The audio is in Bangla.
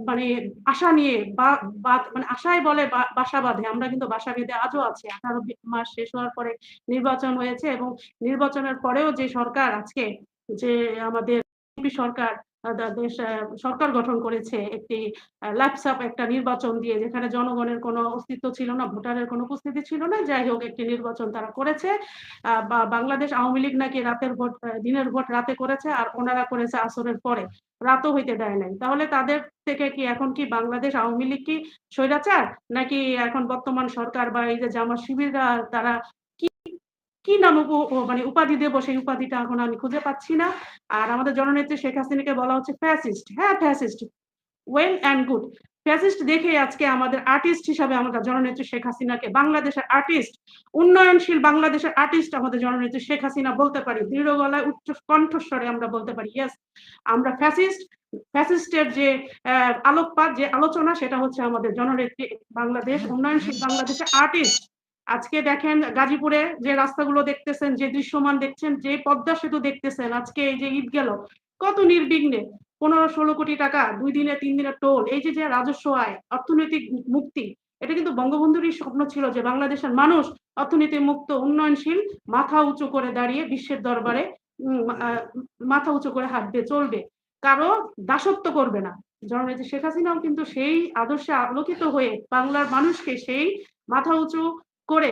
মানে আশা নিয়ে মানে আশায় বলে বাসা বাঁধে। আমরা কিন্তু বাসা বেঁধে আজও আছি। 18 মাস শেষ হওয়ার পরে নির্বাচন হয়েছে এবং নির্বাচনের পরেও যে সরকার আজকে যে আমাদের সরকার দেশ সরকার গঠন করেছে একটি ল্যাপসাপ একটা নির্বাচন দিয়ে, যেখানে জনগণের কোনো অস্তিত্ব ছিল না, ভোটারের কোনো উপস্থিতি ছিল না। যাই হোক, একটি নির্বাচন তারা করেছে। বাংলাদেশ আওয়ামী লীগ নাকি রাতের ভোট, দিনের ভোট রাতে করেছে, আর ওনারা করেছে আসরের পরে, রাতও হইতে দেয় নাই। তাহলে তাদের থেকে কি এখন কি বাংলাদেশ আওয়ামী লীগ কি স্বৈরাচার, নাকি এখন বর্তমান সরকার বা এই যে জামাত শিবিররা তারা কি নাম মানে উপাধি দেবো, সেই উপাধিটা এখন আমি খুঁজে পাচ্ছি না। আর আমাদের জননেত্রী শেখ হাসিনাকে বলা হচ্ছে ফ্যাসিস্ট। হ্যাঁ, fascist, well and good. Fascist দেখে আজকে আমাদের আর্টিস্ট হিসাবে আমরা জননেত্রী শেখ হাসিনাকে বাংলাদেশের আর্টিস্ট, উন্নয়নশীল বাংলাদেশের আর্টিস্ট আমাদের জননেত্রী শেখ হাসিনা বলতে পারি। দৃঢ় গলায় উচ্চ কণ্ঠস্বরে আমরা বলতে পারি, ইয়েস, আমরা ফ্যাসিস্ট। ফ্যাসিস্টের যে আলোকপাত, যে আলোচনা, সেটা হচ্ছে আমাদের জননেত্রী বাংলাদেশ, উন্নয়নশীল বাংলাদেশের আর্টিস্ট। আজকে দেখেন গাজীপুরে যে রাস্তাগুলো দেখতেছেন, যে দৃশ্যমান দেখছেন, যে পদ্মা সেতু দেখতেছেন, আজকে এই যে ঈদ গেল কত নির্বিঘ্নে, 15-16 কোটি টাকা 2 দিনে 3 দিনের টোল, এই যে যে রাজস্ব আয়, অর্থনৈতিক মুক্তি, এটা কিন্তু বঙ্গবন্ধুরই স্বপ্ন ছিল যে বাংলাদেশের মানুষ অর্থনীতি মুক্ত, উন্নয়নশীল, মাথা উঁচু করে দাঁড়িয়ে বিশ্বের দরবারে মাথা উঁচু করে হাঁটবে, চলবে, কারো দাসত্ব করবে না। জননেত্রী শেখ হাসিনাও কিন্তু সেই আদর্শে আলোকিত হয়ে বাংলার মানুষকে সেই মাথা উঁচু